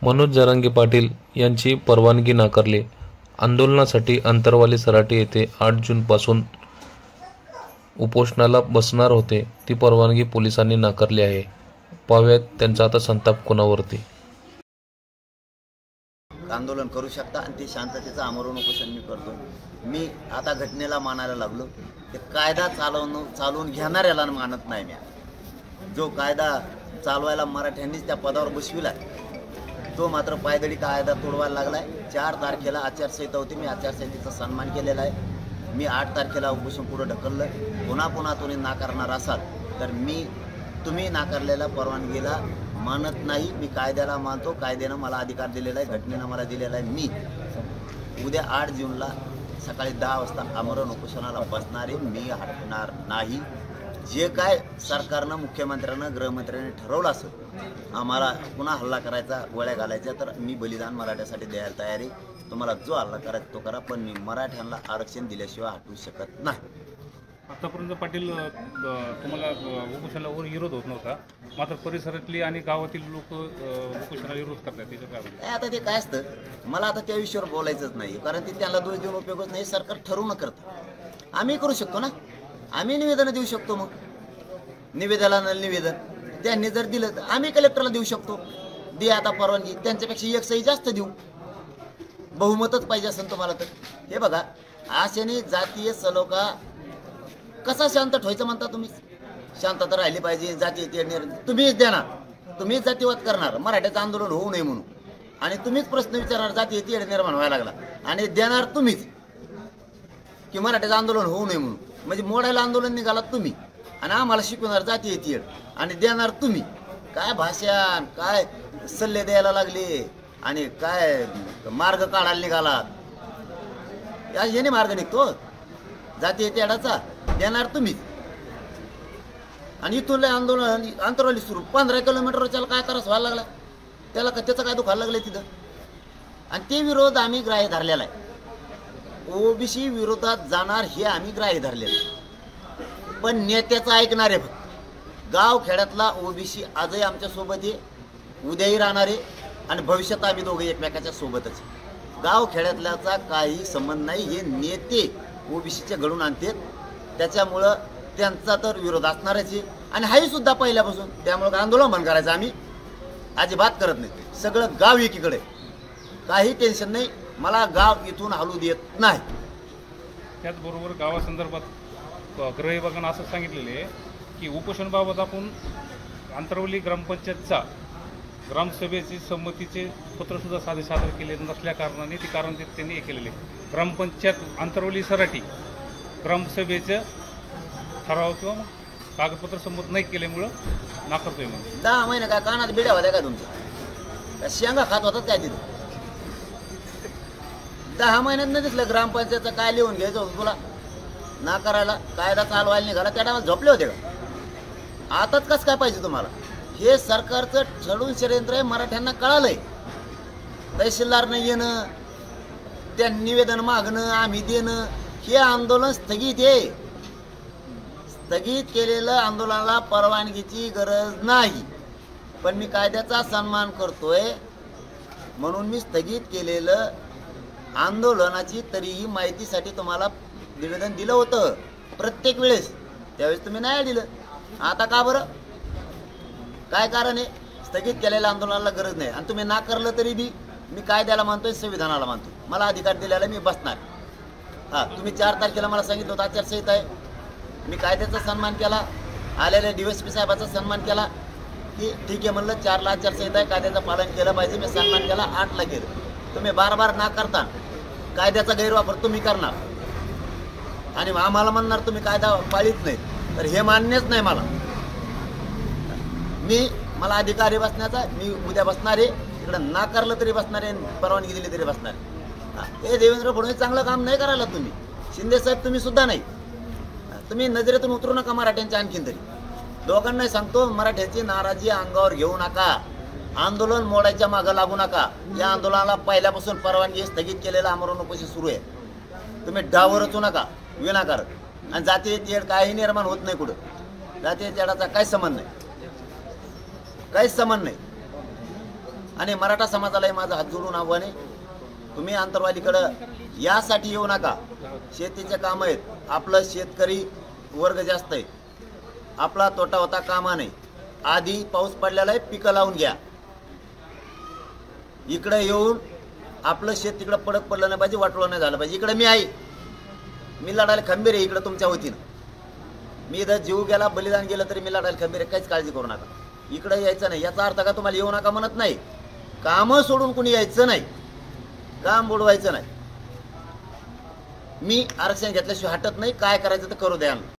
मनोज जरांगे पाटील यांची परवानगी नाकारली। आंदोलनासाठी अंतरवाली सराटी येथे 8 जूनपासून उपोषणाला बसणार होते, ती परवानगी पोलिसांनी नाकारली आहे। पाहूयात त्यांचा आता संताप कोणावरती। आंदोलन करू शकता आणि ते शांततेचं आमरण उपोषण मी करतो। मी आता घटनेला मानायला लागलो, ते कायदा चालवून घेणाऱ्याला मानत नाही। मी जो कायदा चालवायला मराठ्यांनीच त्या पदावर बसविला, तो मात्र पायदळी कायदा तोडवायला लागलाय। 4 तारखेला आचारसंहिता होती, मी आचारसंहितेचा सन्मान केलेला आहे। मी 8 तारखेला उपोषण पुढे ढकललं। पुन्हा तुम्ही नाकारणार असाल तर मी तुम्ही नाकारलेल्या परवानगीला मानत नाही। मी कायद्याला मानतो, कायद्यानं मला अधिकार दिलेला आहे, घटनेनं मला दिलेला आहे। मी उद्या 8 जूनला सकाळी 10 वाजता आमरण उपोषणाला बसणारे, मी हटणार नाही। जे काय सरकारनं, मुख्यमंत्र्यानं, गृहमंत्र्यांनी ठरवलं असेल आम्हाला पुन्हा हल्ला करायचा, गोळ्या घालायच्या, तर मी बलिदान मराठ्यासाठी द्यायला तयार आहे। तुम्हाला जो हल्ला करायचा तो करा, पण मी मराठ्यांना आरक्षण दिल्याशिवाय हटवू शकत नाही। आतापर्यंत पाटील तुम्हाला उपोषणाला विरोध होत नव्हता, मात्र परिसरातली आणि गावातील लोक उपोषणाला विरोध करतात, त्याचं काय? आता ते काय असतं, मला आता त्या विषयावर बोलायचंच नाही, कारण ते त्यांना दोष देऊन उपयोगच नाही। सरकार ठरवून करतं, आम्ही करू शकतो ना, आम्ही निवेदन देऊ शकतो। मग निवेदनाला निवेदन त्यांनी जर दिलं तर आम्ही कलेक्टरला देऊ शकतो, दे आता परवानगी, त्यांच्यापेक्षा 1 सही जास्त देऊ, बहुमतच पाहिजे असेल तुम्हाला तर। हे बघा, अशाने जातीय सलोखा कसा शांत ठेवायचं म्हणता तुम्ही? शांतता राहिली पाहिजे, जातीय तुम्हीच देणार, तुम्हीच जातीवाद करणार, मराठ्याचं आंदोलन होऊ नये म्हणून, आणि तुम्हीच प्रश्न विचारणार, जातीय तेढ निर्माण व्हायला लागला, आणि देणार तुम्हीच की मराठ्याचं आंदोलन होऊ नये म्हणून। म्हणजे मोडायला आंदोलन निघाला तुम्ही, आणि आम्हाला शिकवणार जातीय तेढ, आणि देणार तुम्ही। काय भाषण, काय सल्ले द्यायला लागले, आणि काय मार्ग काढायला निघालात? याने मार्ग निघतो जातीय तेढाचा, देणार तुम्हीच। आणि इथून आंदोलन अंतरवाली सुरू 15 किलोमीटरच्या काय त्रास व्हायला लागला, त्याचं काय दुखायला लागलं तिथं, आणि ते विरोध आम्ही ग्राह्य धरलेला आहे। ओबीसी विरोधात जाणार हे आम्ही ग्राह्य धरलेलं आहे, पण नेत्याचं ऐकणार आहे फक्त। गाव खेड्यातला ओबीसी आजही आमच्या सोबत आहे, उद्याही राहणार आहे, आणि भविष्यात आम्ही दोघे एकमेकाच्या सोबतच। गाव खेड्यातल्याचा काही संबंध नाही, हे नेते ओबीसीचे घडून आणतात, त्याच्यामुळं त्यांचा तर विरोध असणारच आहे, आणि हाही सुद्धा पहिल्यापासून। त्यामुळं आंदोलन बंद करायचं आम्ही अजिबात करत नाही। सगळं गाव एकीकडे, काही टेन्शन नाही, मला गाव इथून हलू देत नाही। त्याचबरोबर गावासंदर्भात गृह विभागानं असं सांगितलेलं आहे की उपोषणाबाबत आपण अंतरवली ग्रामपंचायतचा ग्रामसभेची संमतीचे पत्रसुद्धा सादर केले नसल्या कारणाने ते कारण त्यांनी हे केलेले। ग्रामपंचायत अंतरवली सराटी ग्रामसभेचं ठराव किंवा कागदपत्र संमत नाही केल्यामुळं नाकारतोय म्हणून। 10 महिने काय कानात बिड्या होत्या का तुमच्या? शेंगा खात होतात काय तिथे? 10 महिन्यात नाही दिसलं ग्रामपंचायतचं काय लिहून घ्यायचं होतं तुला नाकारायला? कायदा चालवायला निघाला त्या टायमाला झोपले होते का? आताच कसं काय पाहिजे तुम्हाला? हे सरकारचं छडून षडयंत्र आहे, मराठ्यांना कळालंय। तहसीलदारनं येणं, त्या निवेदन मागणं, आम्ही देणं, हे आंदोलन स्थगित आहे। स्थगित केलेलं आंदोलनाला परवानगीची गरज नाही, पण मी कायद्याचा सन्मान करतोय म्हणून मी स्थगित केलेलं आंदोलनाची तरीही माहितीसाठी तुम्हाला निवेदन दिलं होतं प्रत्येक वेळेस, त्यावेळेस तुम्ही नाही दिलं। आता का बरं? काय कारण आहे? स्थगित केलेल्या आंदोलनाला गरज नाही, आणि तुम्ही नाकारलं तरी बी मी कायद्याला मानतोय, संविधानाला मानतो, मला अधिकार दिलेला मी बसणार। तुम्ही 4 तारखेला मला सांगितलं होतं आचारसंहिता आहे, मी कायद्याचा सन्मान केला, आलेल्या DSP साहेबाचा सन्मान केला की ठीक आहे म्हणलं, 4 ला आचारसंहिता आहे, कायद्याचं पालन केलं पाहिजे, मी सन्मान केला। 8 ला गेलं, तुम्ही बार नाकारता, कायद्याचा गैरवापर तुम्ही करणार, आणि आम्हाला म्हणणार तुम्ही कायदा पाळीत नाही, तर हे मान्यच नाही मला। मला अधिकार आहे बसण्याचा, मी उद्या बसणार आहे, इकडं नाकारलं तरी बसणार आहे, परवानगी दिली तरी बसणार आहे। हे देवेंद्र फडणवीस चांगलं काम नाही करायला तुम्ही, शिंदे साहेब तुम्ही सुद्धा नाही, तुम्ही नजरेतून उतरू नका मराठ्यांच्या। आणखीन तरी दोघांनाही सांगतो, मराठ्याची नाराजी अंगावर घेऊ नका, आंदोलन मोडायच्या मागं लागू नका। या आंदोलनाला पहिल्यापासून परवानगी स्थगित केलेलं आमरण उपोषण सुरू आहे, तुम्ही डावर रचू नका विनाकारण। आणि जातीय तेढ काही निर्माण होत नाही कुठं, जातीय तेढाचा काही संबंध नाही, काहीच संबंध नाही। आणि मराठा समाजालाही माझं हात जोडून आव्हान आहे, तुम्ही आंतरवालीकडं यासाठी येऊ नका. शेतीचे काम आहेत, आपलं शेतकरी वर्ग जास्त आहे, आपला तोटा होता कामा नाही. आधी पाऊस पडलेला आहे, पिकं लावून घ्या. इकडे येऊन आपलं शेत तिकडं पडक पडलं नाही पाहिजे, वाटलं नाही झालं पाहिजे. इकडे मी आहे, मी लढायला खंबीर आहे इकडं तुमच्या वतीनं. मी जर जीव गेला, बलिदान गेलं तरी मी लढायला खंबीर आहे, काहीच काळजी करू नका. इकडे यायचं नाही याचा अर्थ का तुम्हाला येऊ नका म्हणत नाही. कामं सोडून कुणी यायचं नाही, काम बुडवायचं नाही. मी आरक्षण घेतल्याशिवाय हटत नाही, काय करायचं तर करू द्या.